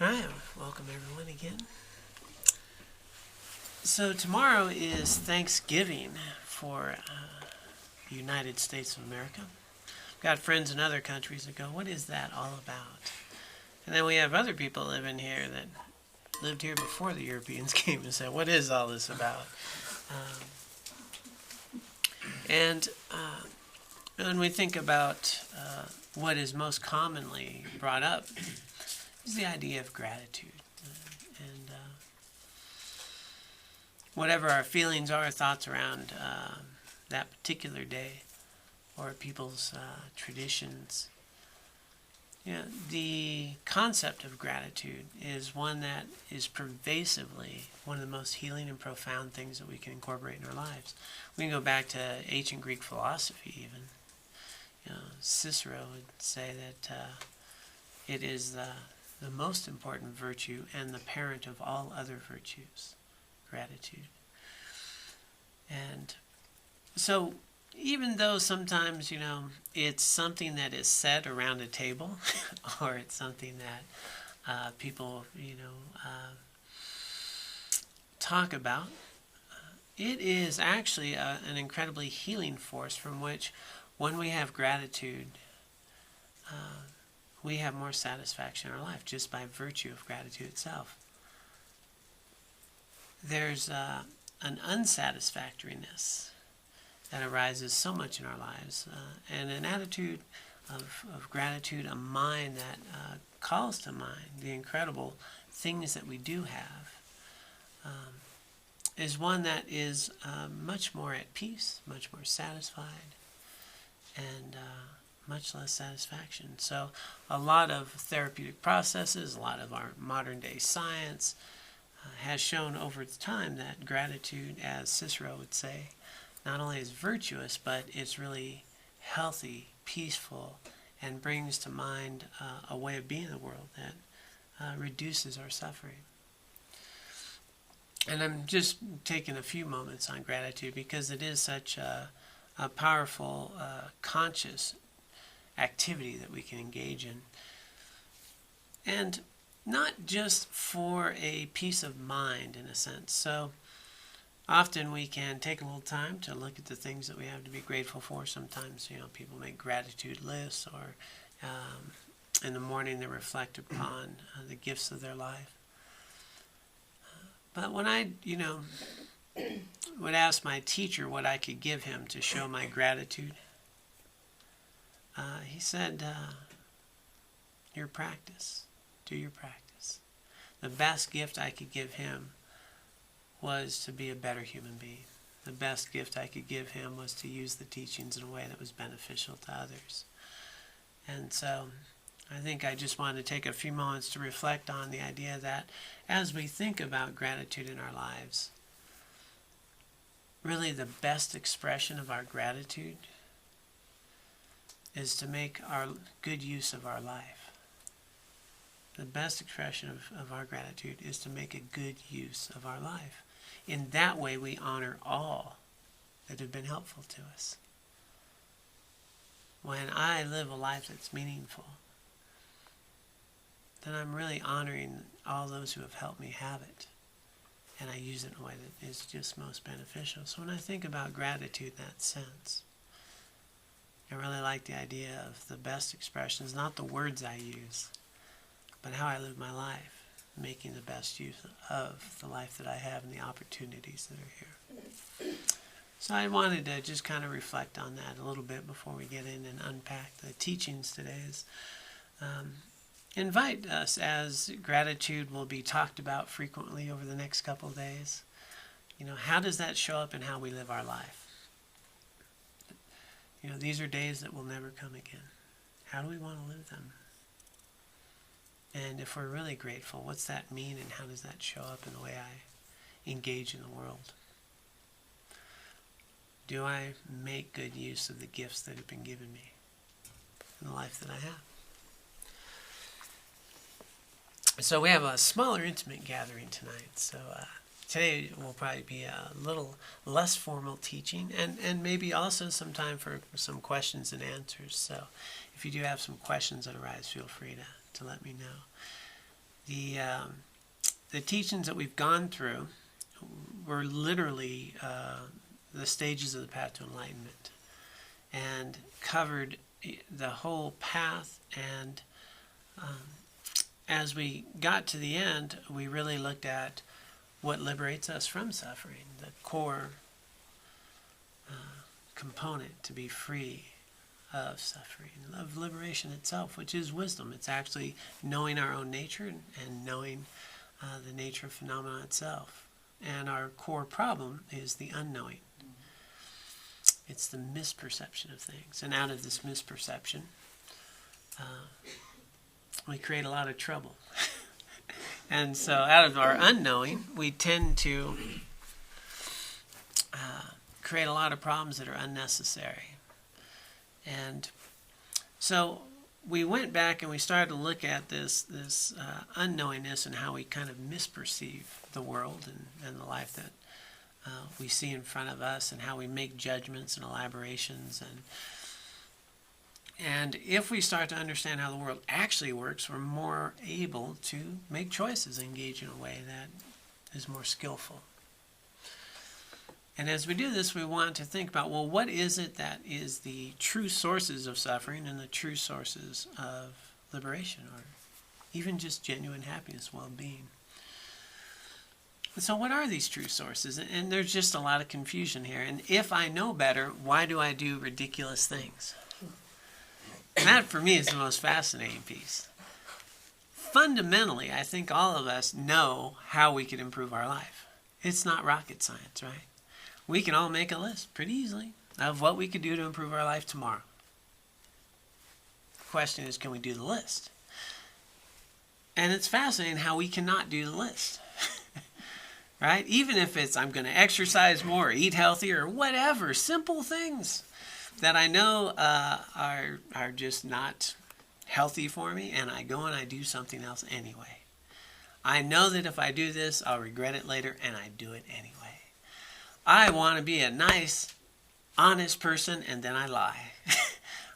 All right, welcome everyone again. So tomorrow is Thanksgiving for the United States of America. I've got friends in other countries that go, what is that all about? And then we have other people living here that lived here before the Europeans came and said, what is all this about? And when we think about what is most commonly brought up is the idea of gratitude. And whatever our feelings are, thoughts around that particular day or people's traditions, the concept of gratitude is one that is pervasively one of the most healing and profound things that we can incorporate in our lives. We can go back to ancient Greek philosophy even. Cicero would say that it is the most important virtue and the parent of all other virtues, gratitude. And so even though sometimes, it's something that is said around a table or it's something that people, talk about, it is actually an incredibly healing force from which when we have gratitude, we have more satisfaction in our life just by virtue of gratitude itself. There's an unsatisfactoriness that arises so much in our lives, and an attitude of gratitude, a mind that calls to mind the incredible things that we do have, is one that is much more at peace, much more satisfied, and much less satisfaction. So a lot of therapeutic processes, a lot of our modern day science has shown over time that gratitude, as Cicero would say, not only is virtuous, but it's really healthy, peaceful, and brings to mind a way of being in the world that reduces our suffering. And I'm just taking a few moments on gratitude because it is such a powerful, conscious activity that we can engage in. And not just for a peace of mind, in a sense. So often we can take a little time to look at the things that we have to be grateful for. Sometimes, people make gratitude lists, or in the morning they reflect upon the gifts of their life. But when I, would ask my teacher what I could give him to show my gratitude, he said, your practice. Do your practice. The best gift I could give him was to be a better human being. The best gift I could give him was to use the teachings in a way that was beneficial to others. And so I think I just wanted to take a few moments to reflect on the idea that as we think about gratitude in our lives, really the best expression of our gratitude is to make our good use of our life. The best expression of our gratitude is to make a good use of our life. In that way, we honor all that have been helpful to us. When I live a life that's meaningful, then I'm really honoring all those who have helped me have it. And I use it in a way that is just most beneficial. So when I think about gratitude in that sense, I really like the idea of the best expressions, not the words I use, but how I live my life, making the best use of the life that I have and the opportunities that are here. So I wanted to just kind of reflect on that a little bit before we get in and unpack the teachings today. Invite us, as gratitude will be talked about frequently over the next couple of days. How does that show up in how we live our life? These are days that will never come again. How do we want to live them? And if we're really grateful, what's that mean and how does that show up in the way I engage in the world? Do I make good use of the gifts that have been given me in the life that I have? So we have a smaller, intimate gathering tonight. So today will probably be a little less formal teaching and maybe also some time for some questions and answers. So if you do have some questions that arise, feel free to let me know. the teachings that we've gone through were literally the stages of the path to enlightenment, and covered the whole path. And as we got to the end, we really looked at what liberates us from suffering, the core component to be free of suffering, of liberation itself, which is wisdom. It's actually knowing our own nature and knowing the nature of phenomena itself. And our core problem is the unknowing. It's the misperception of things. And out of this misperception, we create a lot of trouble. And so out of our unknowing, we tend to create a lot of problems that are unnecessary. And so we went back and we started to look at this unknowingness and how we kind of misperceive the world and the life that we see in front of us, and how we make judgments and elaborations. And if we start to understand how the world actually works, we're more able to make choices, engage in a way that is more skillful. And as we do this, we want to think about, well, what is it that is the true sources of suffering and the true sources of liberation, or even just genuine happiness, well-being? So what are these true sources? And there's just a lot of confusion here. And if I know better, why do I do ridiculous things? And that, for me, is the most fascinating piece. Fundamentally, I think all of us know how we could improve our life. It's not rocket science, right? We can all make a list pretty easily of what we could do to improve our life tomorrow. The question is, can we do the list? And it's fascinating how we cannot do the list. Right? Even if it's, I'm going to exercise more, or eat healthier, or whatever, simple things that I know are just not healthy for me, and I go and I do something else anyway. I know that if I do this, I'll regret it later, and I do it anyway. I want to be a nice, honest person, and then I lie.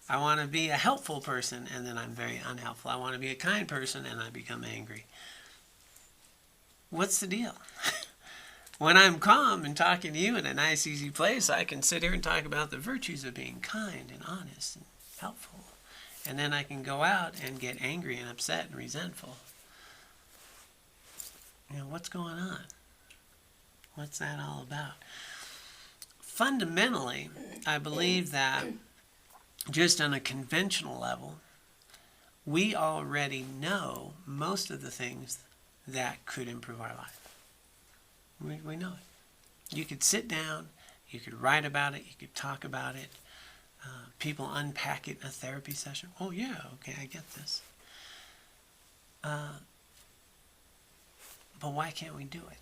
I want to be a helpful person, and then I'm very unhelpful. I want to be a kind person, and I become angry. What's the deal? When I'm calm and talking to you in a nice, easy place, I can sit here and talk about the virtues of being kind and honest and helpful. And then I can go out and get angry and upset and resentful. You know, what's going on? What's that all about? Fundamentally, I believe that just on a conventional level, we already know most of the things that could improve our life. We know it. You could sit down, you could write about it, you could talk about it. People unpack it in a therapy session. Oh yeah, okay, I get this. But why can't we do it?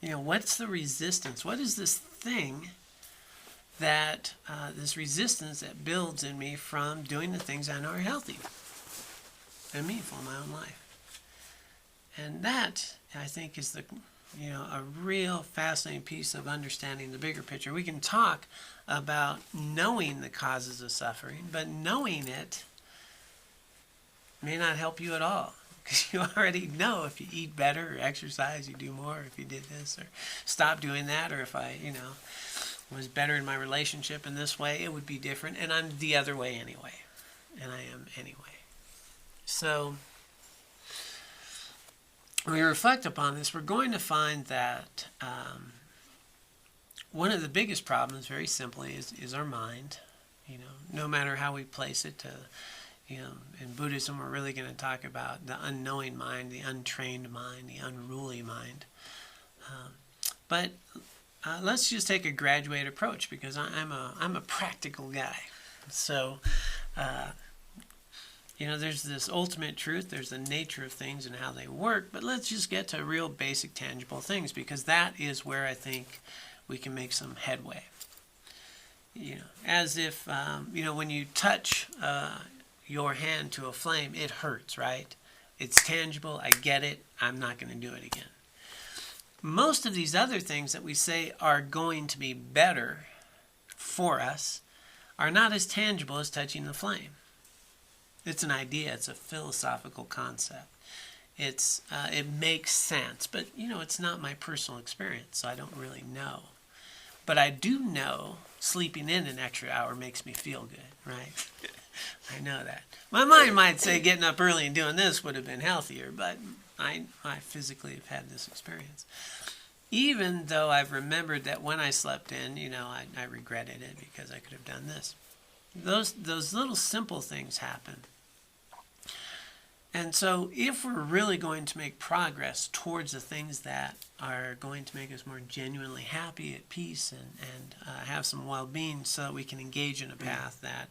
You know, what's the resistance? What is this thing that, this resistance that builds in me from doing the things I know are healthy and meaningful in my own life? And that, I think, is a real fascinating piece of understanding the bigger picture. We can talk about knowing the causes of suffering, but knowing it may not help you at all, because you already know if you eat better or exercise, you do more, if you did this or stop doing that, or if I, was better in my relationship in this way, it would be different, and I'm the other way anyway, and I am anyway. So when we reflect upon this, we're going to find that one of the biggest problems, very simply, is our mind. No matter how we place it, in Buddhism, we're really going to talk about the unknowing mind, the untrained mind, the unruly mind. But let's just take a graduated approach, because I'm a practical guy. So, there's this ultimate truth, there's the nature of things and how they work, but let's just get to real basic tangible things, because that is where I think we can make some headway. As if, when you touch your hand to a flame, it hurts, right? It's tangible, I get it, I'm not going to do it again. Most of these other things that we say are going to be better for us are not as tangible as touching the flame. It's an idea. It's a philosophical concept. It makes sense, but it's not my personal experience, so I don't really know. But I do know sleeping in an extra hour makes me feel good, right? I know that. My mind might say getting up early and doing this would have been healthier, but I physically have had this experience. Even though I've remembered that when I slept in, I regretted it because I could have done this. Those little simple things happen. And so if we're really going to make progress towards the things that are going to make us more genuinely happy, at peace, and have some well-being so that we can engage in a path that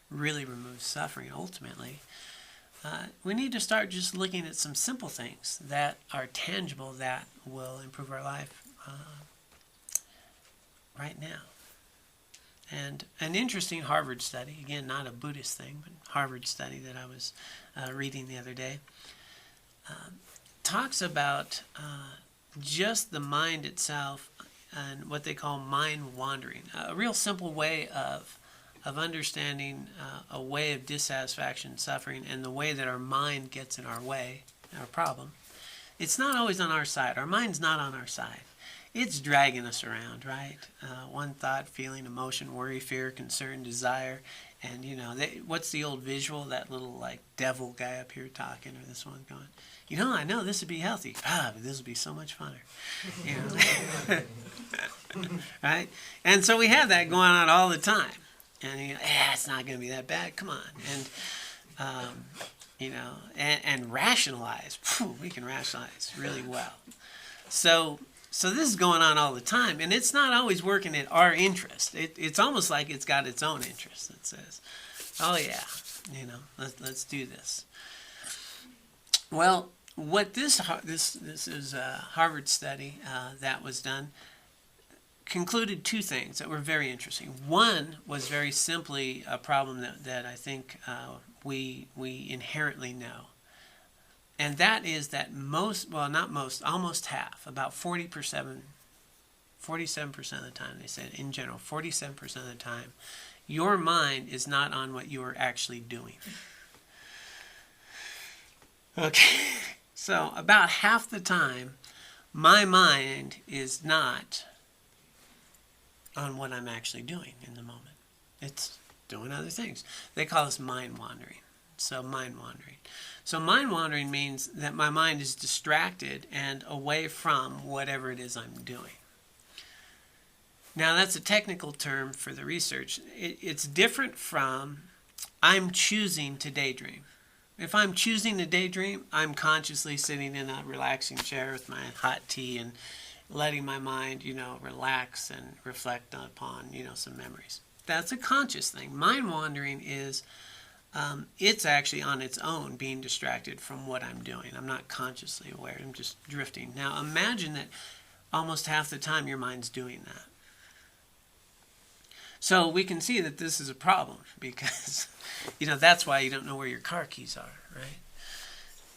really removes suffering ultimately, we need to start just looking at some simple things that are tangible that will improve our life right now. And an interesting Harvard study, again, not a Buddhist thing, but Harvard study that I was reading the other day, talks about just the mind itself and what they call mind wandering. A real simple way of understanding a way of dissatisfaction, suffering, and the way that our mind gets in our way, our problem. It's not always on our side. Our mind's not on our side. It's dragging us around, right? One thought, feeling, emotion, worry, fear, concern, desire. And, what's the old visual, that little, devil guy up here talking, or this one going, I know this would be healthy. But this would be so much funner. Right? And so we have that going on all the time. And, it's not going to be that bad. Come on. And, and rationalize. We can rationalize really well. So this is going on all the time, and it's not always working in our interest. It's almost like it's got its own interest that says, oh yeah, let's do this. Well, what this is a Harvard study that was done, concluded two things that were very interesting. One was very simply a problem that I think we inherently know. And that is that almost half, about 47% of the time, they said in general, 47% of the time, your mind is not on what you are actually doing. Okay, so about half the time, my mind is not on what I'm actually doing in the moment. It's doing other things. They call this mind wandering. So mind wandering. So mind wandering means that my mind is distracted and away from whatever it is I'm doing. Now that's a technical term for the research. It's different from I'm choosing to daydream. If I'm choosing to daydream, I'm consciously sitting in a relaxing chair with my hot tea and letting my mind, relax and reflect upon, some memories. That's a conscious thing. Mind wandering is it's actually on its own being distracted from what I'm doing. I'm not consciously aware. I'm just drifting. Now imagine that almost half the time your mind's doing that. So we can see that this is a problem because, that's why you don't know where your car keys are, right?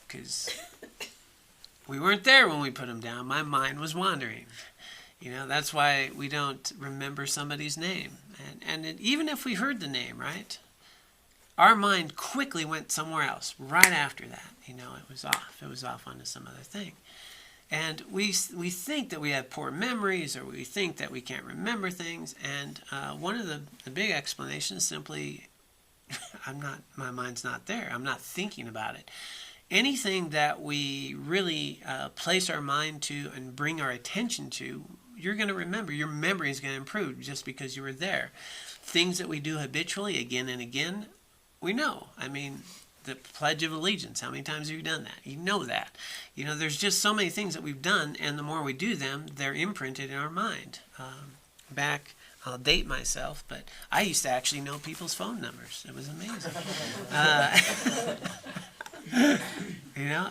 Because we weren't there when we put them down. My mind was wandering. That's why we don't remember somebody's name. And even if we heard the name, right? Our mind quickly went somewhere else right after that. It was off. It was off onto some other thing. And we think that we have poor memories, or we think that we can't remember things. And one of the big explanations is simply, my mind's not there. I'm not thinking about it. Anything that we really place our mind to and bring our attention to, you're going to remember. Your memory is going to improve just because you were there. Things that we do habitually again and again, we know. The Pledge of Allegiance, how many times have you done that? You know that. There's just so many things that we've done, and the more we do them, they're imprinted in our mind. I'll date myself, but I used to actually know people's phone numbers. It was amazing.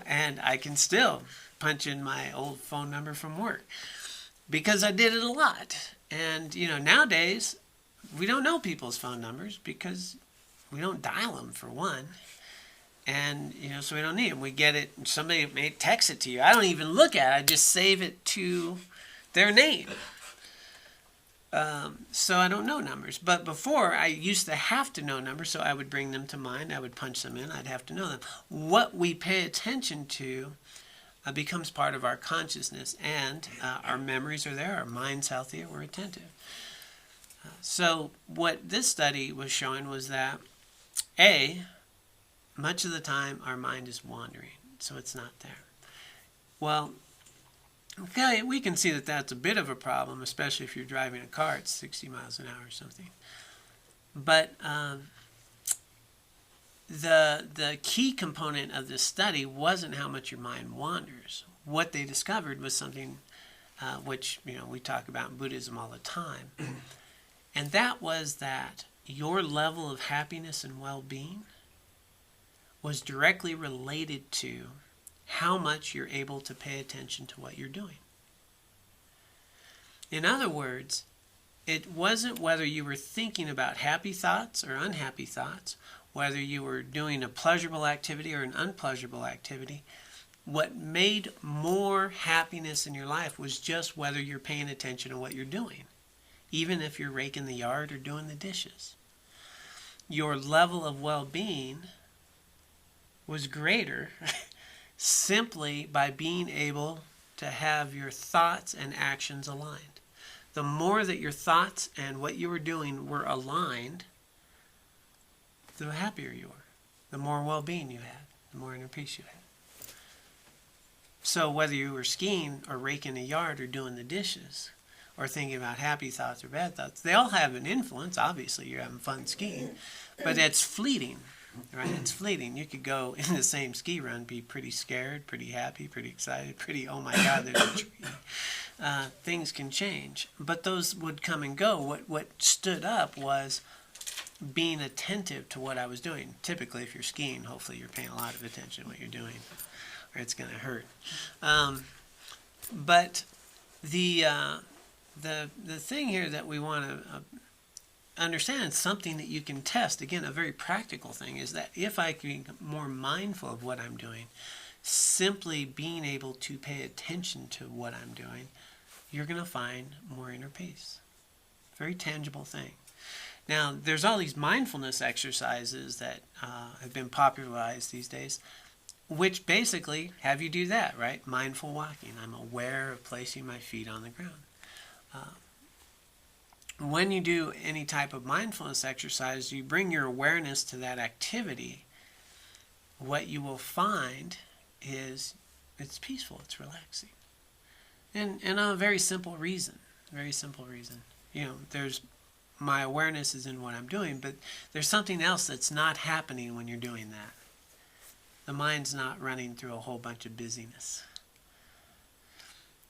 And I can still punch in my old phone number from work because I did it a lot. And, nowadays, we don't know people's phone numbers because we don't dial them, for one. And, so we don't need them. We get it. Somebody may text it to you. I don't even look at it. I just save it to their name. So I don't know numbers. But before, I used to have to know numbers, so I would bring them to mind. I would punch them in. I'd have to know them. What we pay attention to becomes part of our consciousness, and our memories are there. Our mind's healthier. We're attentive. So what this study was showing was that, much of the time our mind is wandering, so it's not there. Well, okay, we can see that that's a bit of a problem, especially if you're driving a car at 60 miles an hour or something. But the key component of this study wasn't how much your mind wanders. What they discovered was something which we talk about in Buddhism all the time, and that was that your level of happiness and well-being was directly related to how much you're able to pay attention to what you're doing. In other words, it wasn't whether you were thinking about happy thoughts or unhappy thoughts, whether you were doing a pleasurable activity or an unpleasurable activity. What made more happiness in your life was just whether you're paying attention to what you're doing, even if you're raking the yard or doing the dishes. Your level of well-being was greater simply by being able to have your thoughts and actions aligned. The more that your thoughts and what you were doing were aligned, the happier you were, the more well-being you had, the more inner peace you had. So whether you were skiing or raking a yard or doing the dishes or thinking about happy thoughts or bad thoughts, they all have an influence. Obviously, you're having fun skiing, but it's fleeting. Right? It's fleeting. You could go in the same ski run, be pretty scared, pretty happy, pretty excited, pretty, oh my God, there's a tree. Things can change. But those would come and go. What stood up was being attentive to what I was doing. Typically, if you're skiing, hopefully you're paying a lot of attention to what you're doing, or it's going to hurt. But the thing here that we want to understand, something that you can test, again, a very practical thing, is that if I can be more mindful of what I'm doing, simply being able to pay attention to what I'm doing, you're going to find more inner peace. Very tangible thing. Now, there's all these mindfulness exercises that have been popularized these days, which basically have you do that, right? Mindful walking. I'm aware of placing my feet on the ground. When you do any type of mindfulness exercise, you bring your awareness to that activity, what you will find is it's peaceful, it's relaxing. And a very simple reason. There's my awareness is in what I'm doing, but there's something else that's not happening when you're doing that. The mind's not running through a whole bunch of busyness.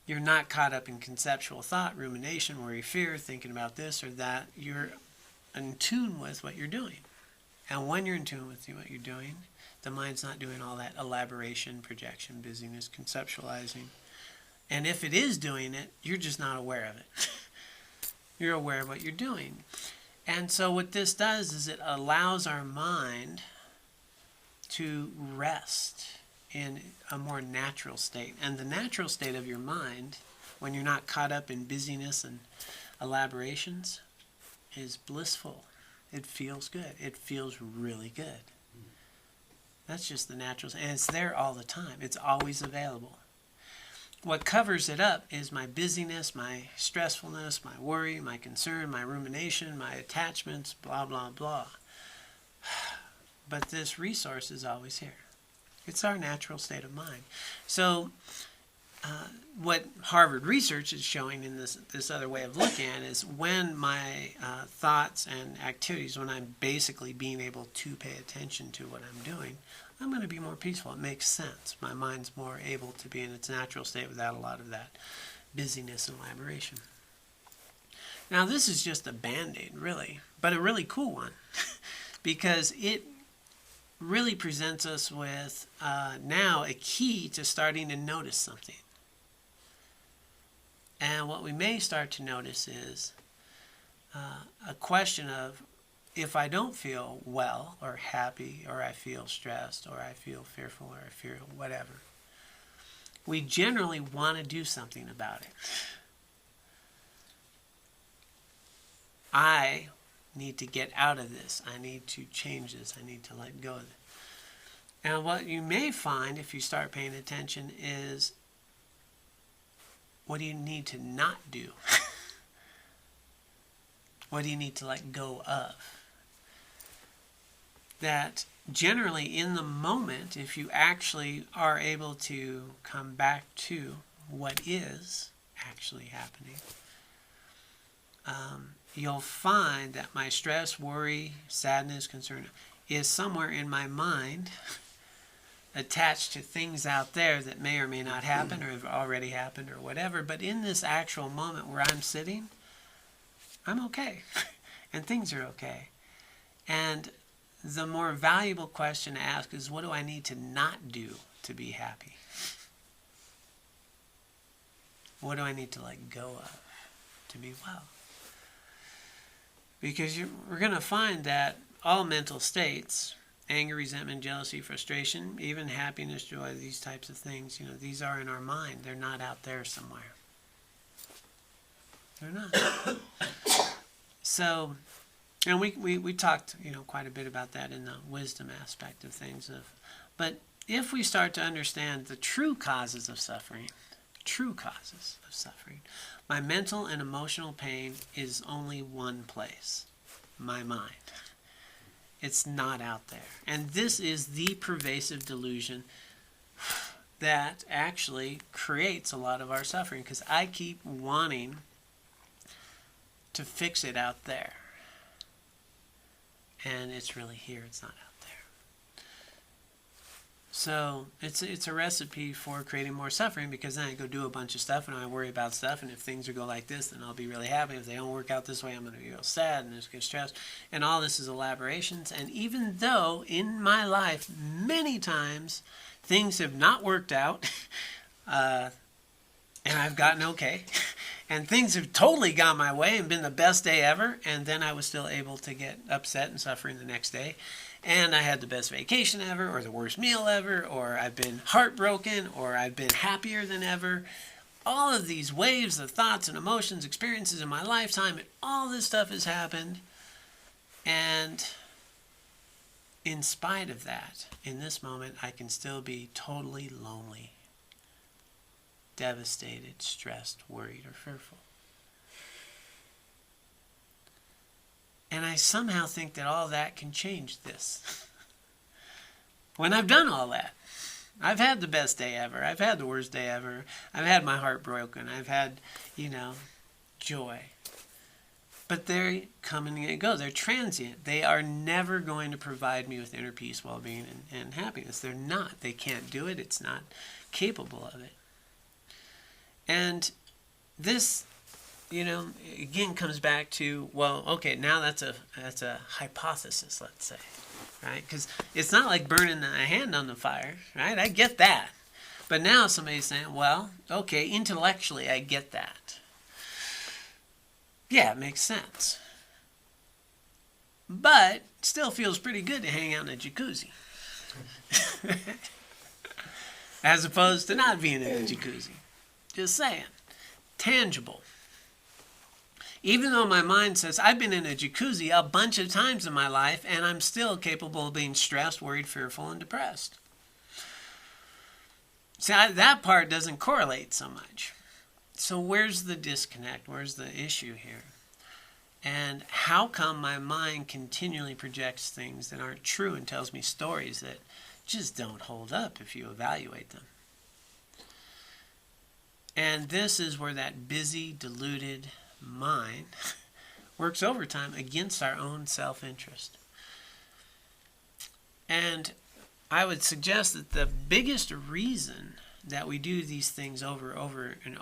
You're not caught up in conceptual thought, rumination, worry, fear, thinking about this or that. You're in tune with what you're doing. And when you're in tune with what you're doing, the mind's not doing all that elaboration, projection, busyness, conceptualizing. And if it is doing it, you're just not aware of it. You're aware of what you're doing. And so what this does is it allows our mind to rest in a more natural state. And the natural state of your mind, when you're not caught up in busyness and elaborations, is blissful. It feels good. It feels really good. That's just the natural state. And it's there all the time. It's always available. What covers it up is my busyness, my stressfulness, my worry, my concern, my rumination, my attachments, blah, blah, blah. But this resource is always here. It's our natural state of mind. So what Harvard research is showing in this other way of looking at it is when my thoughts and activities, when I'm basically being able to pay attention to what I'm doing, I'm going to be more peaceful. It makes sense. My mind's more able to be in its natural state without a lot of that busyness and elaboration. Now, this is just a Band-Aid, really, but a really cool one because it really presents us with now a key to starting to notice something. And what we may start to notice is a question of, if I don't feel well or happy or I feel stressed or I feel fearful or I feel whatever, we generally want to do something about it. I need to get out of this. I need to change this. I need to let go of it. And what you may find if you start paying attention is, what do you need to not do? What do you need to let go of? That generally in the moment, if you actually are able to come back to what is actually happening, you'll find that my stress, worry, sadness, concern is somewhere in my mind attached to things out there that may or may not happen or have already happened or whatever. But in this actual moment where I'm sitting, I'm okay. And things are okay. And the more valuable question to ask is, what do I need to not do to be happy? What do I need to let go of to be well? Because we're going to find that all mental states, anger, resentment, jealousy, frustration, even happiness, joy, these types of things, these are in our mind. They're not out there somewhere. They're not. So, and we talked, quite a bit about that in the wisdom aspect of things. But if we start to understand the true causes of suffering, my mental and emotional pain is only one place, my mind. It's not out there. And this is the pervasive delusion that actually creates a lot of our suffering, because I keep wanting to fix it out there. And it's really here, it's not out there. So it's a recipe for creating more suffering, because then I go do a bunch of stuff and I worry about stuff, and if things go like this, then I'll be really happy. If they don't work out this way, I'm going to be real sad and just get stressed. And all this is elaborations. And even though in my life many times things have not worked out, and I've gotten okay, and things have totally gone my way and been the best day ever, and then I was still able to get upset and suffering the next day, and I had the best vacation ever, or the worst meal ever, or I've been heartbroken, or I've been happier than ever. All of these waves of thoughts and emotions, experiences in my lifetime, and all this stuff has happened. And in spite of that, in this moment, I can still be totally lonely, devastated, stressed, worried, or fearful. And I somehow think that all that can change this. When I've done all that, I've had the best day ever. I've had the worst day ever. I've had my heart broken. I've had, joy. But they come and go. They're transient. They are never going to provide me with inner peace, well-being, and happiness. They're not. They can't do it. It's not capable of it. And this, again comes back to, well, okay, now that's a hypothesis, let's say, right? Because it's not like burning a hand on the fire, right? I get that. But now somebody's saying, well, okay, intellectually I get that. Yeah, it makes sense. But it still feels pretty good to hang out in a jacuzzi. As opposed to not being in a jacuzzi. Just saying. Tangible. Even though my mind says I've been in a jacuzzi a bunch of times in my life and I'm still capable of being stressed, worried, fearful, and depressed. See, that part doesn't correlate so much. So where's the disconnect? Where's the issue here? And how come my mind continually projects things that aren't true and tells me stories that just don't hold up if you evaluate them? And this is where that busy, deluded mind works overtime against our own self-interest. And I would suggest that the biggest reason that we do these things over and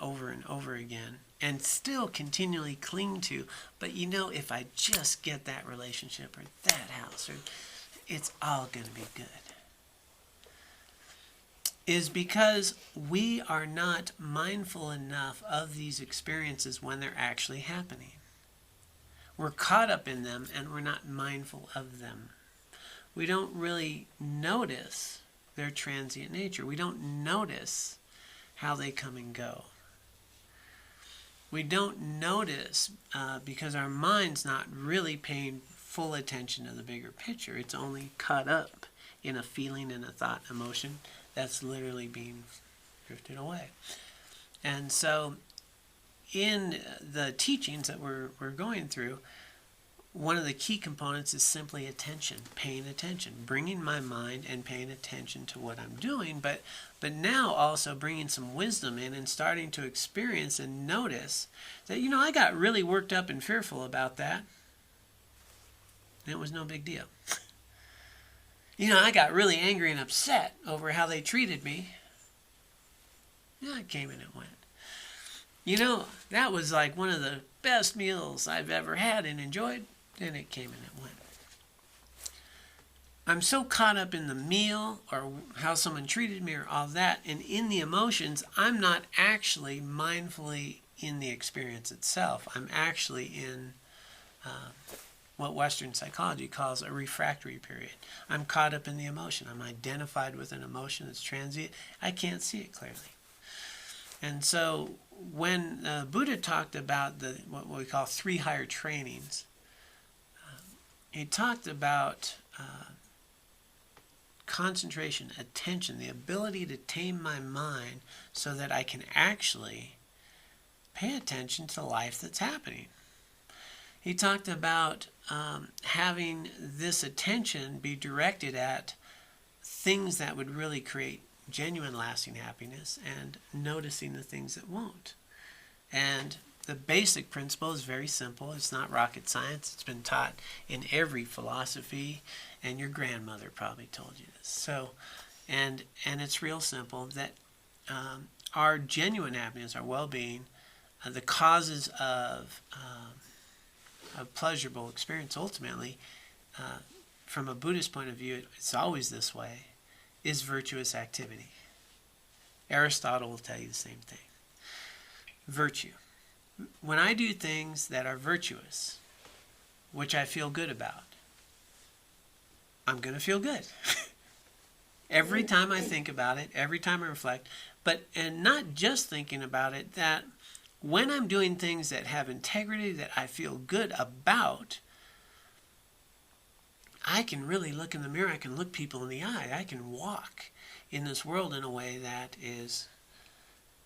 over again and still continually cling to, but if I just get that relationship or that house, or it's all going to be good, is because we are not mindful enough of these experiences when they're actually happening. We're caught up in them and we're not mindful of them. We don't really notice their transient nature. We don't notice how they come and go. We don't notice because our mind's not really paying full attention to the bigger picture. It's only caught up in a feeling and a thought, emotion that's literally being drifted away. And so in the teachings that we're going through, one of the key components is simply attention, paying attention, bringing my mind and paying attention to what I'm doing, but now also bringing some wisdom in and starting to experience and notice that, I got really worked up and fearful about that. And it was no big deal. I got really angry and upset over how they treated me. Yeah, it came and it went. That was like one of the best meals I've ever had and enjoyed. Then it came and it went. I'm so caught up in the meal or how someone treated me or all that, and in the emotions, I'm not actually mindfully in the experience itself. I'm actually in what Western psychology calls a refractory period. I'm caught up in the emotion. I'm identified with an emotion that's transient. I can't see it clearly. And so when Buddha talked about what we call 3 higher trainings, he talked about concentration, attention, the ability to tame my mind so that I can actually pay attention to life that's happening. He talked about having this attention be directed at things that would really create genuine lasting happiness and noticing the things that won't. And the basic principle is very simple. It's not rocket science. It's been taught in every philosophy, and your grandmother probably told you this. So, and it's real simple that our genuine happiness, our well-being, the causes of pleasurable experience ultimately, from a Buddhist point of view, it's always this way, is virtuous activity. Aristotle will tell you the same thing. Virtue. When I do things that are virtuous, which I feel good about, I'm going to feel good. Every time I think about it, every time I reflect, and not just thinking about it, that when I'm doing things that have integrity, that I feel good about, I can really look in the mirror, I can look people in the eye, I can walk in this world in a way that is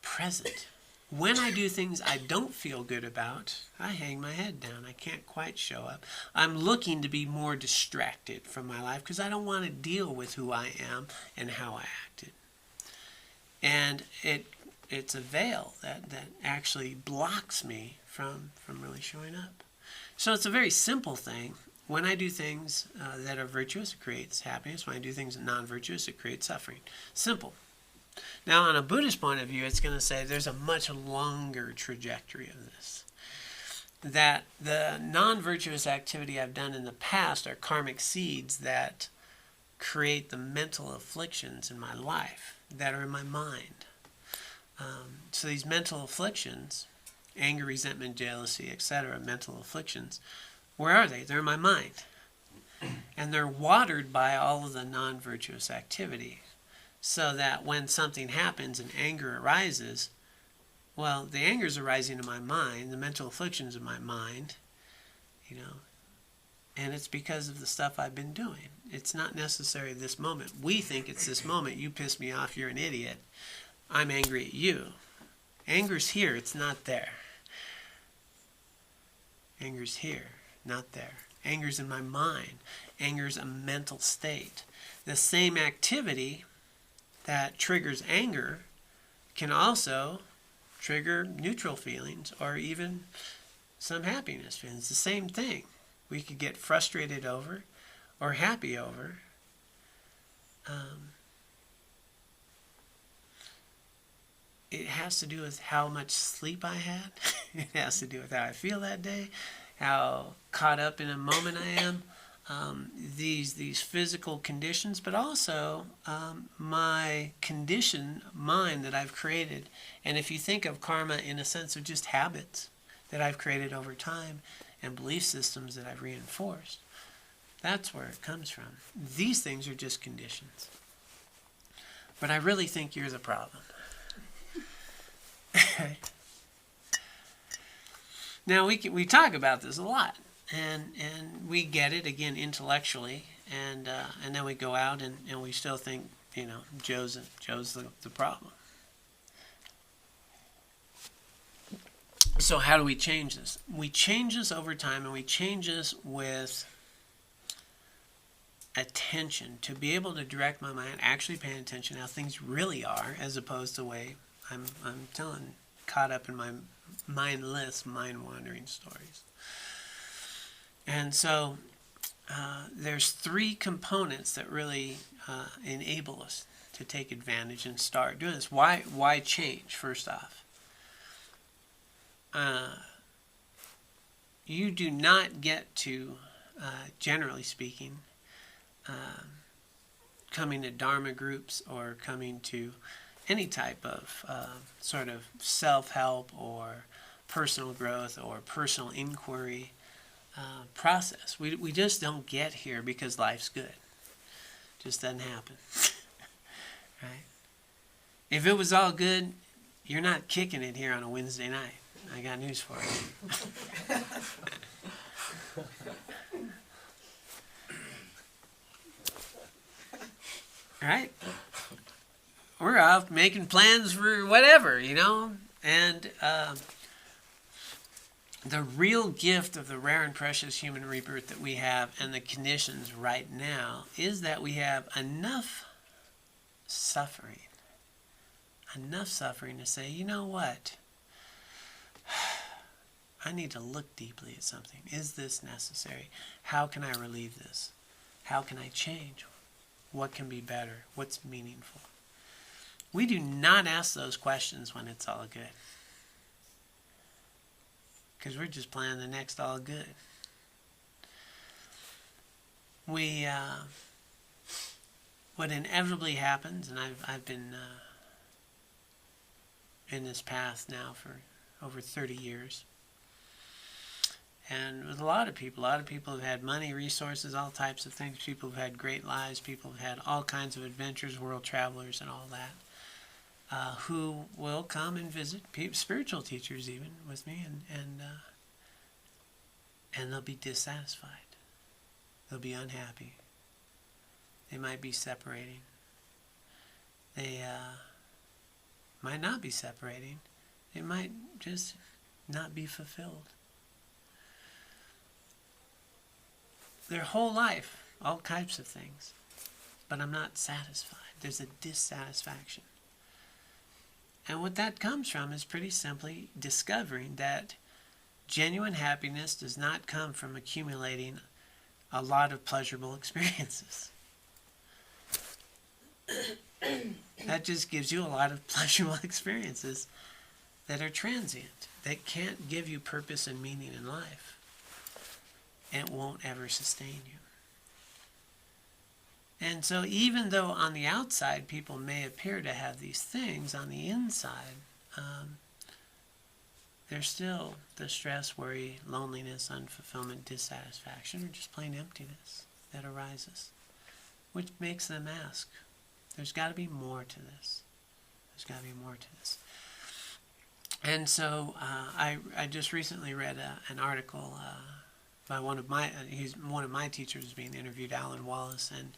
present. When I do things I don't feel good about, I hang my head down. I can't quite show up. I'm looking to be more distracted from my life because I don't want to deal with who I am and how I acted. And it's a veil that actually blocks me from really showing up. So it's a very simple thing. When I do things that are virtuous, it creates happiness. When I do things that are non-virtuous, it creates suffering. Simple. Now, on a Buddhist point of view, it's going to say there's a much longer trajectory of this. That the non-virtuous activity I've done in the past are karmic seeds that create the mental afflictions in my life that are in my mind. So these mental afflictions, anger, resentment, jealousy, etc., mental afflictions, where are they? They're in my mind. And they're watered by all of the non-virtuous activity. So that when something happens and anger arises, well, the anger is arising in my mind, the mental afflictions in my mind, and it's because of the stuff I've been doing. It's not necessarily this moment. We think it's this moment. You pissed me off, you're an idiot. I'm angry at you. Anger's here, it's not there. Anger's here, not there. Anger's in my mind. Anger's a mental state. The same activity that triggers anger can also trigger neutral feelings or even some happiness feelings. It's the same thing. We could get frustrated over or happy over. It has to do with how much sleep I had. It has to do with how I feel that day, how caught up in a moment I am. These physical conditions, but also my conditioned mind that I've created. And if you think of karma in a sense of just habits that I've created over time and belief systems that I've reinforced, that's where it comes from. These things are just conditions. But I really think you're the problem. Now we talk about this a lot, and we get it again intellectually, and then we go out and we still think, Joe's the problem. So how do we change this? We change this over time, and we change this with attention, to be able to direct my mind, actually paying attention how things really are, as opposed to the way I'm caught up in my mindless, mind-wandering stories. And so there's three components that really enable us to take advantage and start doing this. Why change, first off? You do not get to, generally speaking, coming to Dharma groups or coming to any type of sort of self-help or personal growth or personal inquiry process. We just don't get here because life's good. Just doesn't happen. Right? If it was all good, you're not kicking it here on a Wednesday night. I got news for you. Right? We're off making plans for whatever, and the real gift of the rare and precious human rebirth that we have and the conditions right now is that we have enough suffering to say, you know what? I need to look deeply at something. Is this necessary? How can I relieve this? How can I change? What can be better? What's meaningful? We do not ask those questions when it's all good, because we're just planning the next all good. What inevitably happens, and I've been in this path now for over 30 years, and with a lot of people have had money, resources, all types of things. People have had great lives. People have had all kinds of adventures, world travelers and all that, who will come and visit, spiritual teachers even, with me, and they'll be dissatisfied. They'll be unhappy. They might be separating. They might not be separating. They might just not be fulfilled. Their whole life, all types of things. But I'm not satisfied. There's a dissatisfaction. And what that comes from is pretty simply discovering that genuine happiness does not come from accumulating a lot of pleasurable experiences. That just gives you a lot of pleasurable experiences that are transient, that can't give you purpose and meaning in life. And it won't ever sustain you. And so even though on the outside people may appear to have these things, on the inside, there's still the stress, worry, loneliness, unfulfillment, dissatisfaction, or just plain emptiness that arises, which makes them ask, there's got to be more to this. There's got to be more to this. And so I just recently read an article by one of my teachers is being interviewed, Alan Wallace, and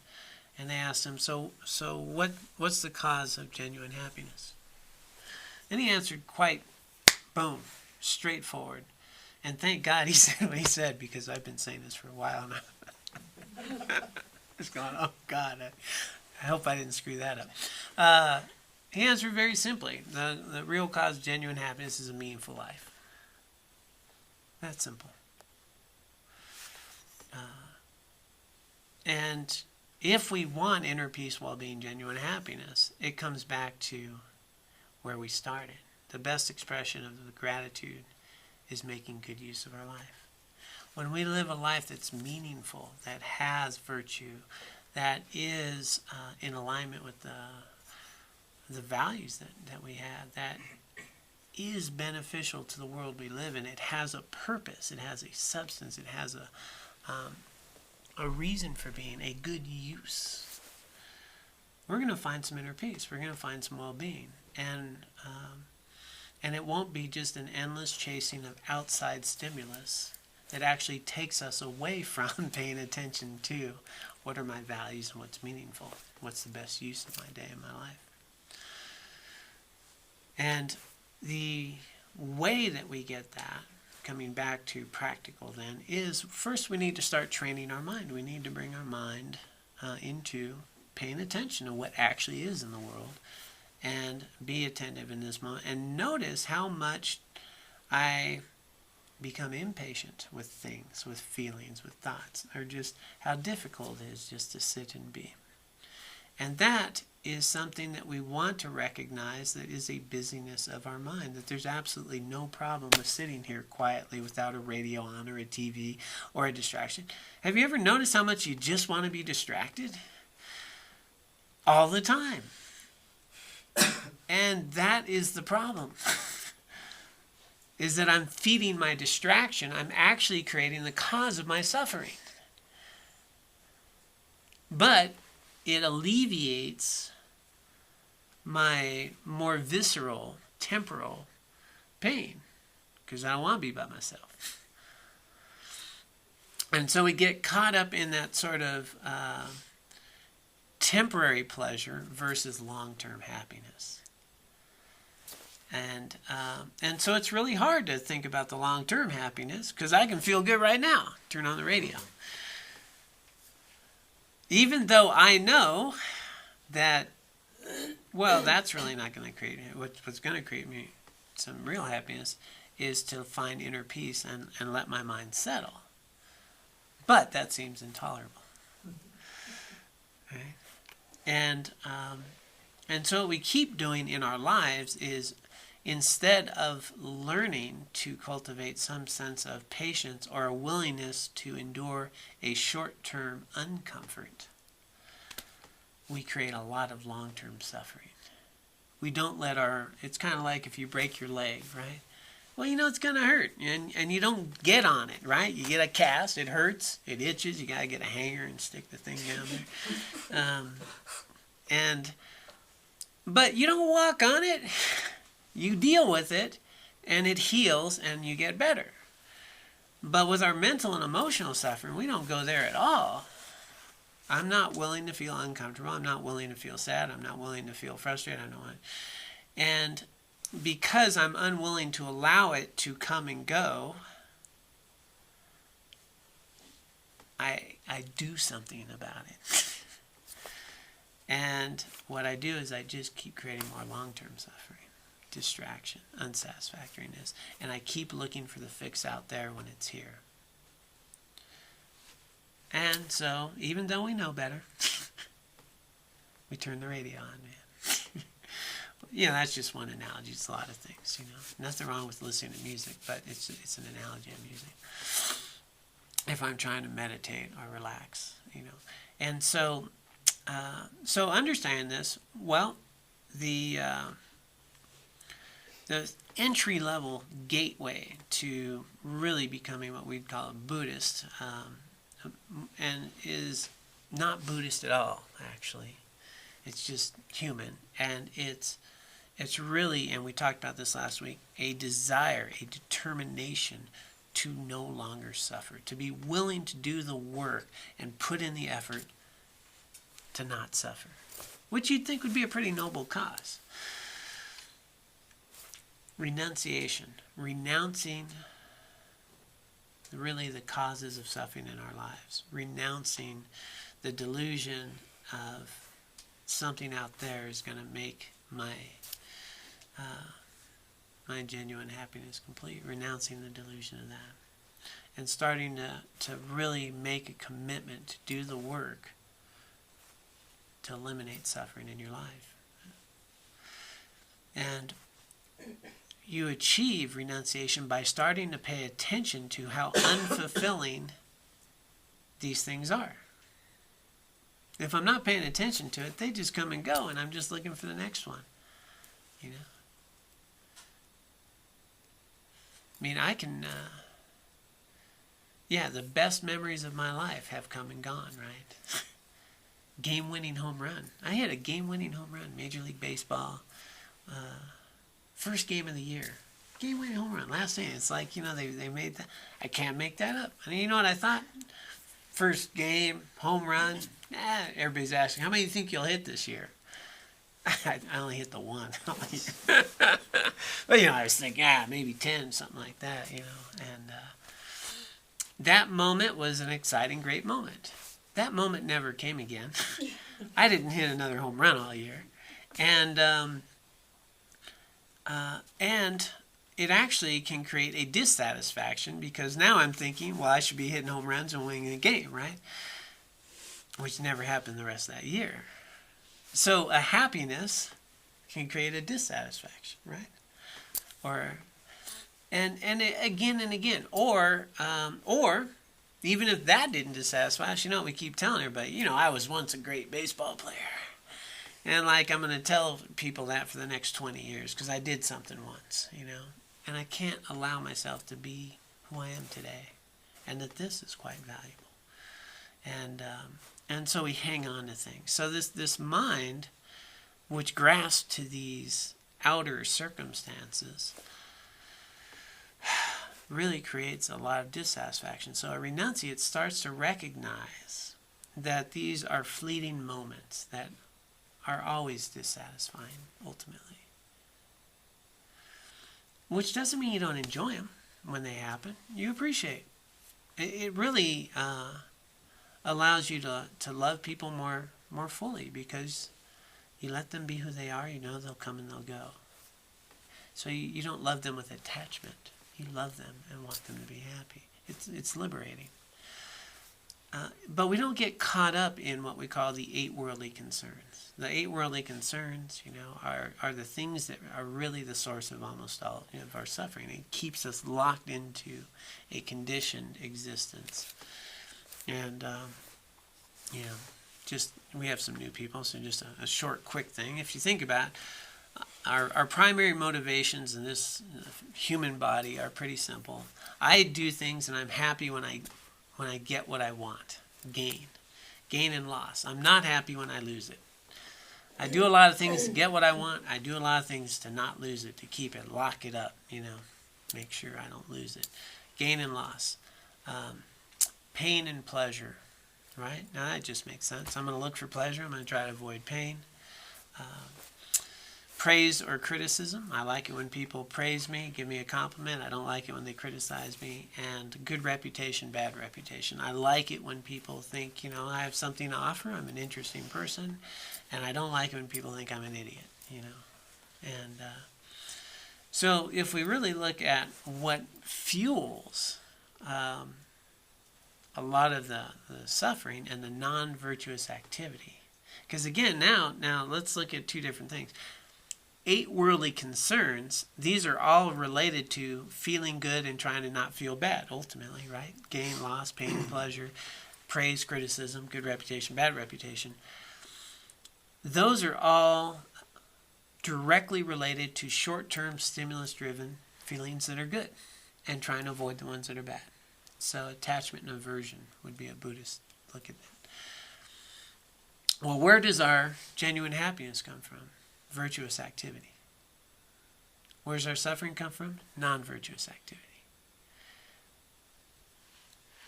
they asked him, so what's the cause of genuine happiness? And he answered quite, boom, straightforward. And thank God he said what he said, because I've been saying this for a while now. It's going, oh God, I hope I didn't screw that up. He answered very simply, the real cause of genuine happiness is a meaningful life. That's simple. And if we want inner peace, well-being, genuine happiness, it comes back to where we started. The best expression of the gratitude is making good use of our life. When we live a life that's meaningful, that has virtue, that is in alignment with the values that we have, that is beneficial to the world we live in, it has a purpose, it has a substance, it has a reason for being, a good use, we're going to find some inner peace. We're going to find some well-being. And And it won't be just an endless chasing of outside stimulus that actually takes us away from paying attention to what are my values and what's meaningful, what's the best use of my day and my life. And the way that we get that, coming back to practical then, is first we need to start training our mind. We need to bring our mind into paying attention to what actually is in the world and be attentive in this moment. And notice how much I become impatient with things, with feelings, with thoughts, or just how difficult it is just to sit and be. And that is something that we want to recognize, that is a busyness of our mind, that there's absolutely no problem with sitting here quietly without a radio on or a TV or a distraction. Have you ever noticed how much you just want to be distracted? All the time. And that is the problem. Is that I'm feeding my distraction. I'm actually creating the cause of my suffering. But it alleviates my more visceral, temporal pain, because I don't want to be by myself. And so we get caught up in that sort of temporary pleasure versus long-term happiness. And so it's really hard to think about the long-term happiness, because I can feel good right now. Turn on the radio. Even though I know that, well, that's really not going to create me. What's going to create me some real happiness is to find inner peace and let my mind settle. But that seems intolerable. Okay? And so what we keep doing in our lives is, instead of learning to cultivate some sense of patience or a willingness to endure a short-term uncomfort, we create a lot of long-term suffering. We don't let it's kind of like if you break your leg, right? Well, you know it's going to hurt, and you don't get on it, right? You get a cast, it hurts, it itches, you got to get a hanger and stick the thing down there. But you don't walk on it. You deal with it, and it heals, and you get better. But with our mental and emotional suffering, we don't go there at all. I'm not willing to feel uncomfortable. I'm not willing to feel sad. I'm not willing to feel frustrated. I don't want. And because I'm unwilling to allow it to come and go, I do something about it. And what I do is I just keep creating more long-term suffering. Distraction, unsatisfactoriness, and I keep looking for the fix out there when it's here. And so, even though we know better, we turn the radio on, man. That's just one analogy. It's a lot of things, Nothing wrong with listening to music, but it's an analogy of music. If I'm trying to meditate or relax, And so understand this. Well, the entry-level gateway to really becoming what we'd call a Buddhist, and is not Buddhist at all, actually. It's just human, and it's really, and we talked about this last week, a desire, a determination to no longer suffer, to be willing to do the work and put in the effort to not suffer, which you'd think would be a pretty noble cause. Renunciation, renouncing really the causes of suffering in our lives, renouncing the delusion of something out there is going to make my genuine happiness complete, renouncing the delusion of that, and starting to really make a commitment to do the work to eliminate suffering in your life. And you achieve renunciation by starting to pay attention to how unfulfilling these things are. If I'm not paying attention to it, they just come and go, and I'm just looking for the next one. I can, the best memories of my life have come and gone, right? Game-winning home run. I had a game-winning home run, Major League Baseball. First game of the year. Game-winning home run. Last inning. It's like, they made that. I can't make that up. And you know what I thought? First game, home run. Everybody's asking, how many do you think you'll hit this year? I only hit the one. But, I was thinking, maybe 10, something like that, And that moment was an exciting, great moment. That moment never came again. I didn't hit another home run all year. And it actually can create a dissatisfaction because now I'm thinking, well, I should be hitting home runs and winning the game, right? Which never happened the rest of that year. So a happiness can create a dissatisfaction, right? Again and again. Or even if that didn't dissatisfy us, we keep telling everybody, I was once a great baseball player. And I'm going to tell people that for the next 20 years because I did something once, And I can't allow myself to be who I am today. And that this is quite valuable. And so we hang on to things. So this mind, which grasps to these outer circumstances, really creates a lot of dissatisfaction. So a renunciate starts to recognize that these are fleeting moments that are always dissatisfying, ultimately. Which doesn't mean you don't enjoy them when they happen. You appreciate. It really allows you to love people more fully because you let them be who they are. They'll come and they'll go. So you don't love them with attachment. You love them and want them to be happy. It's liberating. But we don't get caught up in what we call the 8 worldly concerns. The 8 worldly concerns, are the things that are really the source of almost all of our suffering. It keeps us locked into a conditioned existence. And, we have some new people, so just a short, quick thing. If you think about it, our primary motivations in this human body are pretty simple. I do things and I'm happy when I get what I want. Gain and loss. I'm not happy when I lose it. I do a lot of things to get what I want. I do a lot of things to not lose it, to keep it, lock it up, make sure I don't lose it. Gain and loss. Pain and pleasure, right? Now that just makes sense. I'm going to look for pleasure. I'm going to try to avoid pain. Praise or criticism. I like it when people praise me, give me a compliment. I don't like it when they criticize me. And good reputation, bad reputation. I like it when people think, I have something to offer. I'm an interesting person. And I don't like it when people think I'm an idiot, And so if we really look at what fuels a lot of the suffering and the non-virtuous activity. Because again, now let's look at 2 different things. 8 worldly concerns, these are all related to feeling good and trying to not feel bad, ultimately, right? Gain, loss, pain, pleasure, praise, criticism, good reputation, bad reputation. Those are all directly related to short-term stimulus-driven feelings that are good and trying to avoid the ones that are bad. So attachment and aversion would be a Buddhist look at that. Well, where does our genuine happiness come from? Virtuous activity. Where does our suffering come from? Non-virtuous activity.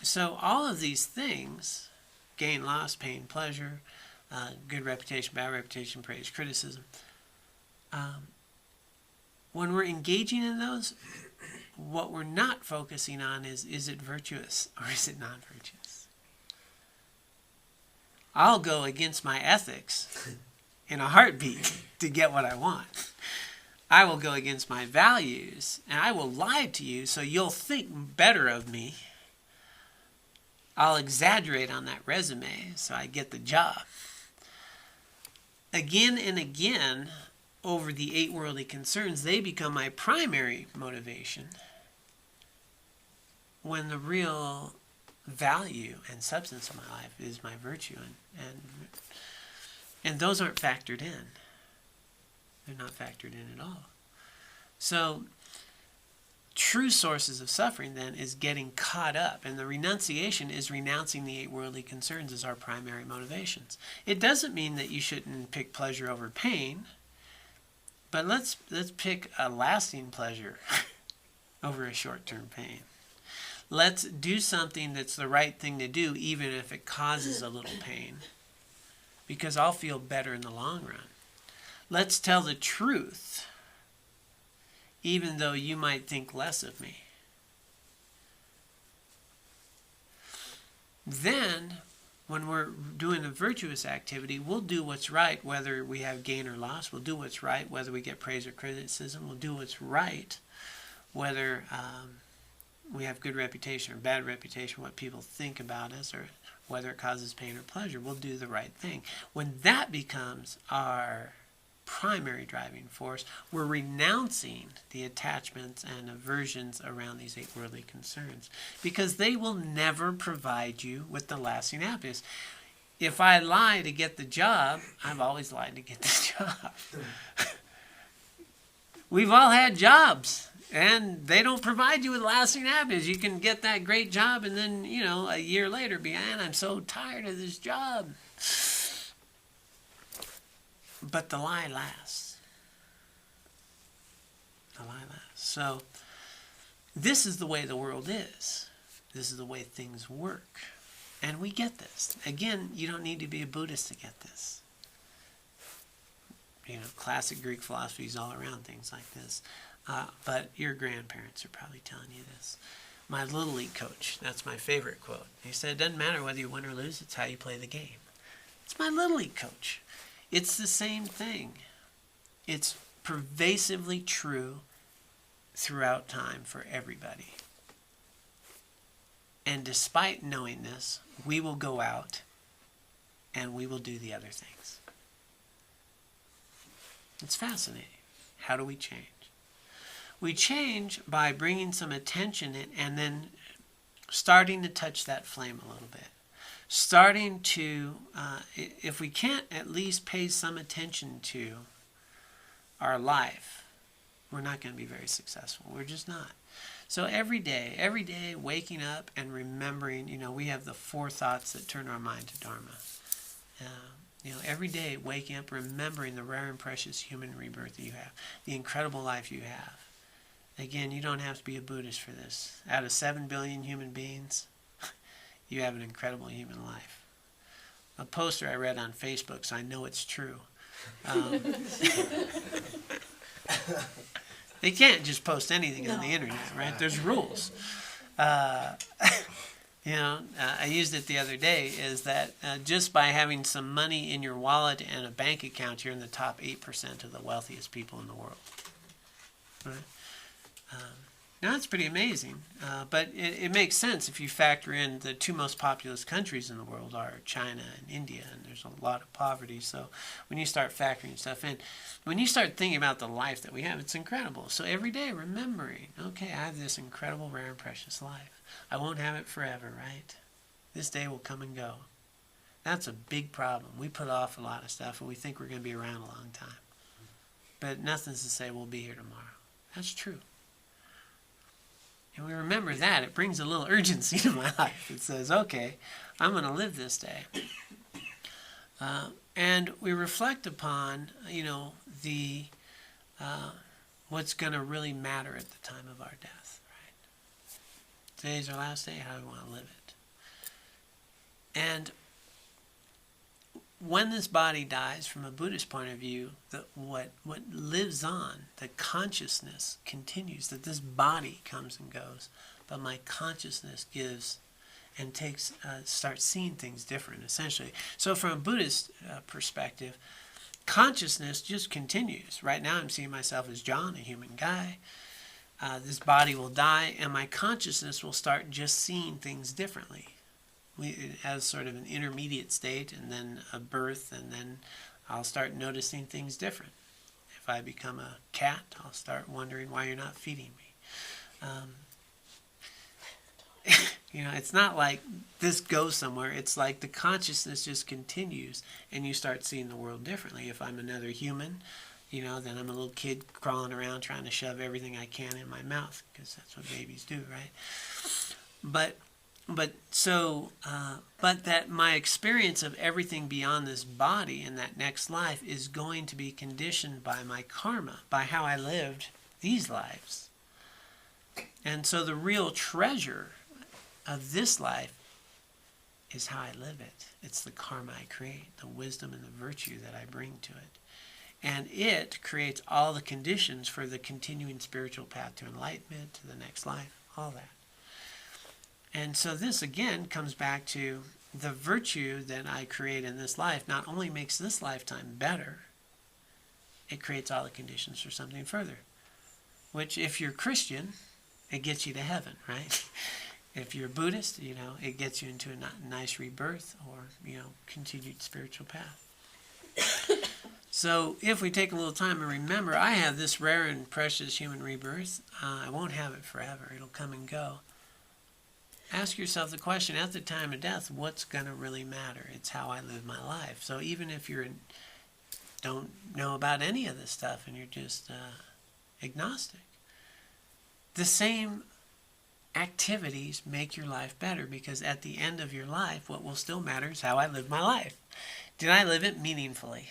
So all of these things, gain, loss, pain, pleasure, good reputation, bad reputation, praise, criticism, when we're engaging in those, what we're not focusing on is it virtuous or is it non-virtuous? I'll go against my ethics in a heartbeat to get what I want. I will go against my values and I will lie to you so you'll think better of me. I'll exaggerate on that resume so I get the job. Again and again, over the 8 worldly concerns, they become my primary motivation when the real value and substance of my life is my virtue. And those aren't factored in. They're not factored in at all. So true sources of suffering then is getting caught up, and the renunciation is renouncing the 8 worldly concerns as our primary motivations. It doesn't mean that you shouldn't pick pleasure over pain, But let's pick a lasting pleasure over a short-term pain. Let's do something that's the right thing to do, even if it causes a little pain, because I'll feel better in the long run. Let's tell the truth, even though you might think less of me. Then, when we're doing a virtuous activity, we'll do what's right, whether we have gain or loss. We'll do what's right, whether we get praise or criticism. We'll do what's right, whether we have good reputation or bad reputation, what people think about us, or whether it causes pain or pleasure. We'll do the right thing. When that becomes our primary driving force, we're renouncing the attachments and aversions around these 8 worldly concerns, because they will never provide you with the lasting happiness. If I lie to get the job, I've always lied to get the job. We've all had jobs, and they don't provide you with lasting happiness. You can get that great job and then, a year later be, man, I'm so tired of this job. But the lie lasts. The lie lasts. So this is the way the world is. This is the way things work. And we get this. Again, you don't need to be a Buddhist to get this. Classic Greek philosophy is all around things like this. But your grandparents are probably telling you this. My Little League coach, that's my favorite quote. He said, it doesn't matter whether you win or lose, it's how you play the game. It's my Little League coach. It's the same thing. It's pervasively true throughout time for everybody. And despite knowing this, we will go out and we will do the other things. It's fascinating. How do we change? We change by bringing some attention in and then starting to touch that flame a little bit. Starting to, if we can't at least pay some attention to our life, we're not going to be very successful. We're just not. So every day, waking up and remembering, we have the 4 thoughts that turn our mind to Dharma. Every day, waking up, remembering the rare and precious human rebirth that you have, the incredible life you have. Again, you don't have to be a Buddhist for this. Out of 7 billion human beings, you have an incredible human life. A poster I read on Facebook, so I know it's true. They can't just post anything on the internet, right? There's rules. I used it the other day, is that just by having some money in your wallet and a bank account, you're in the top 8% of the wealthiest people in the world. Right? Now, that's pretty amazing, but it makes sense if you factor in the 2 most populous countries in the world are China and India, and there's a lot of poverty. So when you start factoring stuff in, when you start thinking about the life that we have, it's incredible. So every day remembering, okay, I have this incredible, rare, and precious life. I won't have it forever, right? This day will come and go. That's a big problem. We put off a lot of stuff, and we think we're going to be around a long time. But nothing's to say we'll be here tomorrow. That's true. And we remember that, it brings a little urgency to my life. It says, okay, I'm going to live this day. And we reflect upon, the what's going to really matter at the time of our death. Right? Today's our last day. How do we want to live it? And when this body dies, from a Buddhist point of view, what lives on, the consciousness continues, that this body comes and goes, but my consciousness gives and starts seeing things different, essentially. So from a Buddhist perspective, consciousness just continues. Right now I'm seeing myself as John, a human guy. This body will die, and my consciousness will start just seeing things differently. As sort of an intermediate state, and then a birth, and then I'll start noticing things different. If I become a cat, I'll start wondering why you're not feeding me. It's not like this goes somewhere. It's like the consciousness just continues, and you start seeing the world differently. If I'm another human, then I'm a little kid crawling around trying to shove everything I can in my mouth, because that's what babies do, right? But but that my experience of everything beyond this body in that next life is going to be conditioned by my karma, by how I lived these lives. And so the real treasure of this life is how I live it. It's the karma I create, the wisdom and the virtue that I bring to it. And it creates all the conditions for the continuing spiritual path to enlightenment, to the next life, all that. And so this again comes back to the virtue that I create in this life not only makes this lifetime better, it creates all the conditions for something further. Which if you're Christian, it gets you to heaven, right? If you're Buddhist, it gets you into a nice rebirth or, continued spiritual path. So if we take a little time and remember, I have this rare and precious human rebirth. I won't have it forever. It'll come and go. Ask yourself the question, at the time of death, what's going to really matter? It's how I live my life. So even if you don't know about any of this stuff and you're just agnostic, the same activities make your life better, because at the end of your life, what will still matter is how I live my life. Did I live it meaningfully?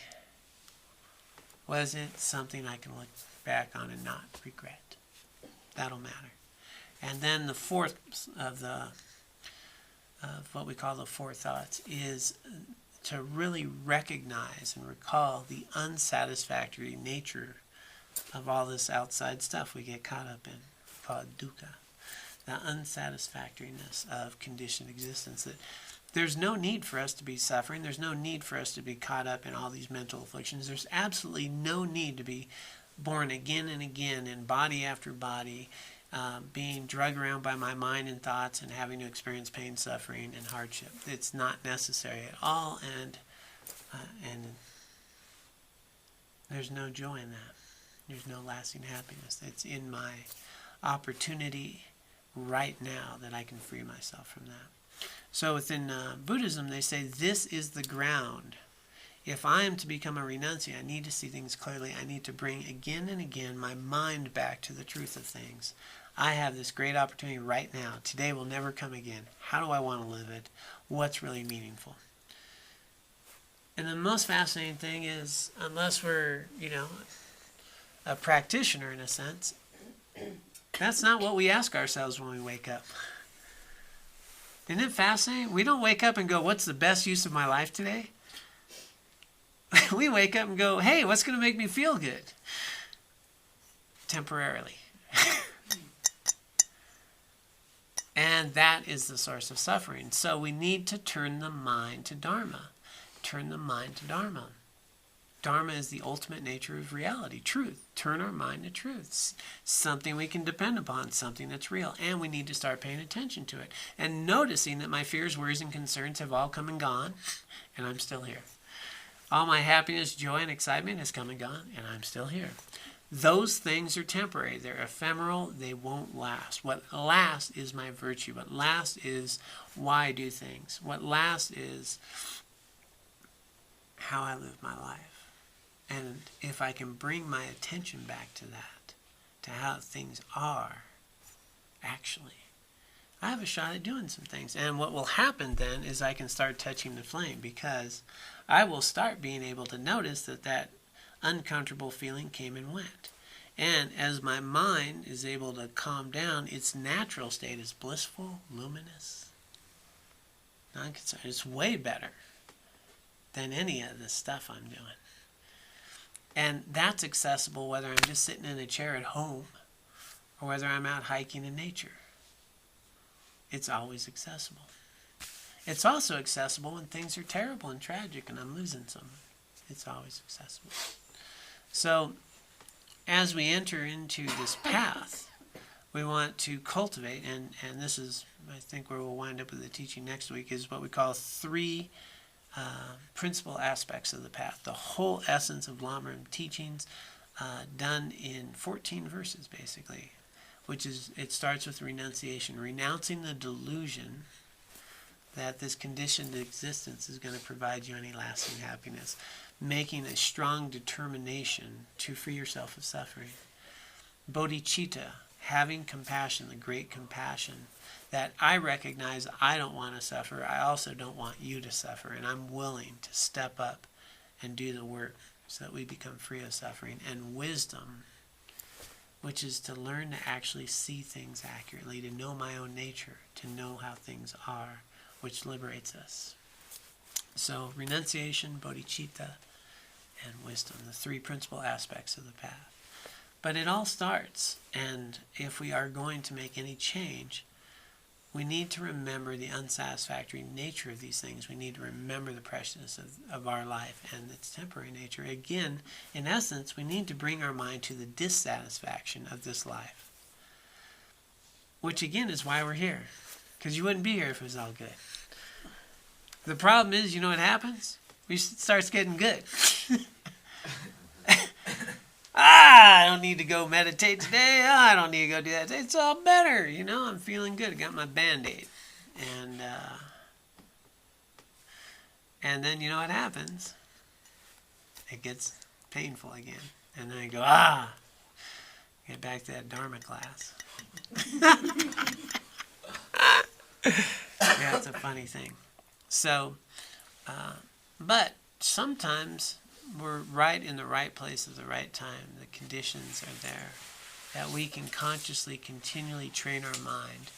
Was it something I can look back on and not regret? That'll matter. And then the fourth of what we call the four thoughts is to really recognize and recall the unsatisfactory nature of all this outside stuff we get caught up in. We call it dukkha. The unsatisfactoriness of conditioned existence. That there's no need for us to be suffering. There's no need for us to be caught up in all these mental afflictions. There's absolutely no need to be born again and again in body after body, being dragged around by my mind and thoughts and having to experience pain, suffering, and hardship. It's not necessary at all, and there's no joy in that. There's no lasting happiness. It's in my opportunity right now that I can free myself from that. So within Buddhism, they say this is the ground. If I am to become a renunciate, I need to see things clearly. I need to bring again and again my mind back to the truth of things. I have this great opportunity right now. Today will never come again. How do I want to live it? What's really meaningful? And the most fascinating thing is, unless we're, a practitioner in a sense, that's not what we ask ourselves when we wake up. Isn't it fascinating? We don't wake up and go, what's the best use of my life today? We wake up and go, hey, what's going to make me feel good? Temporarily. And that is the source of suffering. So we need to turn the mind to Dharma. Turn the mind to Dharma. Dharma is the ultimate nature of reality, truth. Turn our mind to truth. Something we can depend upon, something that's real. And we need to start paying attention to it. And noticing that my fears, worries, and concerns have all come and gone, and I'm still here. All my happiness, joy, and excitement has come and gone, and I'm still here. Those things are temporary. They're ephemeral. They won't last. What lasts is my virtue. What lasts is why I do things. What lasts is how I live my life. And if I can bring my attention back to that, to how things are, actually, I have a shot at doing some things. And what will happen then is I can start touching the flame, because I will start being able to notice that uncomfortable feeling came and went. And as my mind is able to calm down, its natural state is blissful, luminous, non-concerned. It's way better than any of the stuff I'm doing. And that's accessible whether I'm just sitting in a chair at home or whether I'm out hiking in nature. It's always accessible. It's also accessible when things are terrible and tragic and I'm losing someone. It's always accessible. So as we enter into this path, we want to cultivate, and this is, I think, where we'll wind up with the teaching next week, is what we call three principal aspects of the path. The whole essence of Lama teachings done in 14 verses, basically, which is, it starts with renunciation, renouncing the delusion that this conditioned existence is going to provide you any lasting happiness, making a strong determination to free yourself of suffering. Bodhicitta, having compassion, the great compassion that I recognize I don't want to suffer. I also don't want you to suffer. And I'm willing to step up and do the work so that we become free of suffering. And wisdom, which is to learn to actually see things accurately, to know my own nature, to know how things are, which liberates us. So renunciation, bodhicitta, and wisdom, the three principal aspects of the path. But it all starts, and if we are going to make any change, we need to remember the unsatisfactory nature of these things. We need to remember the preciousness of our life and its temporary nature. Again, in essence, we need to bring our mind to the dissatisfaction of this life, which again is why we're here, because you wouldn't be here if it was all good. The problem is, you know what happens? We starts getting good. I don't need to go meditate today. I don't need to go do that today. It's all better. I'm feeling good. I got my Band-Aid. And then you know what happens? It gets painful again. And then I go, get back to that Dharma class. Yeah, it's a funny thing. So, but sometimes we're right in the right place at the right time. The conditions are there that we can consciously, continually train our mind,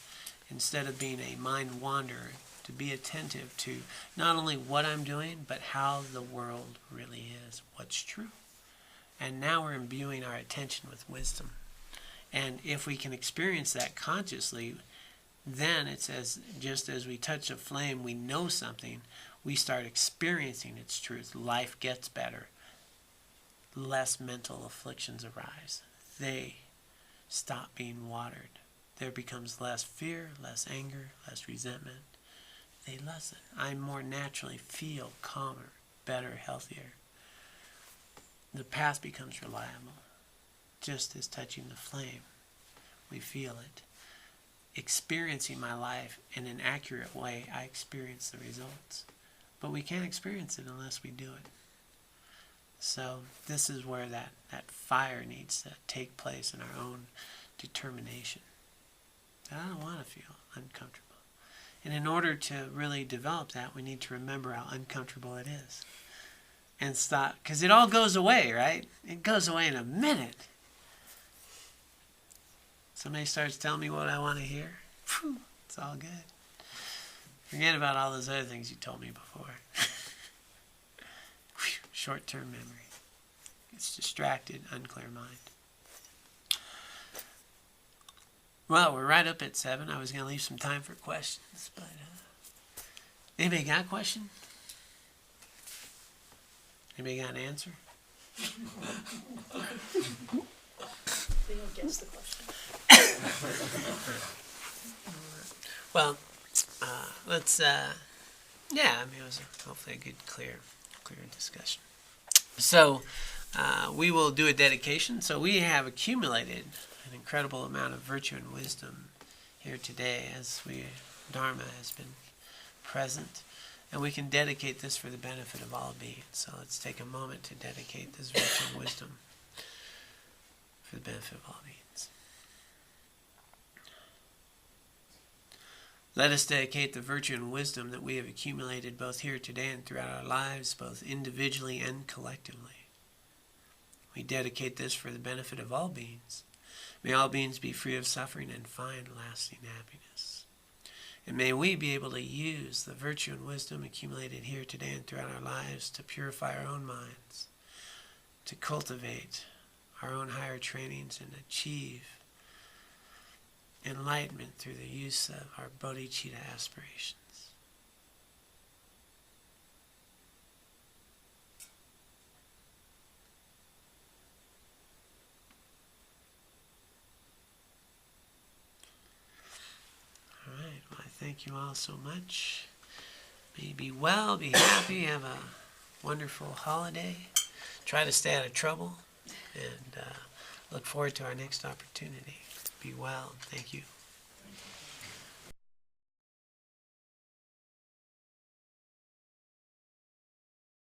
instead of being a mind wanderer, to be attentive to not only what I'm doing, but how the world really is, what's true. And now we're imbuing our attention with wisdom. And if we can experience that consciously, then it says, just as we touch a flame, we know something, we start experiencing its truth. Life gets better. Less mental afflictions arise. They stop being watered. There becomes less fear, less anger, less resentment. They lessen. I more naturally feel calmer, better, healthier. The path becomes reliable. Just as touching the flame, we feel it. Experiencing my life in an accurate way, I experience the results. But we can't experience it unless we do it. So this is where that fire needs to take place in our own determination. I don't want to feel uncomfortable. And in order to really develop that, we need to remember how uncomfortable it is. And stop, because it all goes away, right? It goes away in a minute. Somebody starts telling me what I want to hear. Whew, it's all good. Forget about all those other things you told me before. Short-term memory. It's distracted, unclear mind. Well, we're right up at 7. I was going to leave some time for questions, but anybody got a question? Anybody got an answer? They don't guess the question. Well, let's, it was hopefully a good, clear discussion. So, we will do a dedication. So we have accumulated an incredible amount of virtue and wisdom here today as Dharma has been present. And we can dedicate this for the benefit of all beings. So let's take a moment to dedicate this virtue and wisdom for the benefit of all beings. Let us dedicate the virtue and wisdom that we have accumulated both here today and throughout our lives, both individually and collectively. We dedicate this for the benefit of all beings. May all beings be free of suffering and find lasting happiness. And may we be able to use the virtue and wisdom accumulated here today and throughout our lives to purify our own minds, to cultivate our own higher trainings and achieve enlightenment through the use of our bodhicitta aspirations. All right, well, I thank you all so much. May you be well, be happy, have a wonderful holiday. Try to stay out of trouble, and look forward to our next opportunity. Be well. Thank you.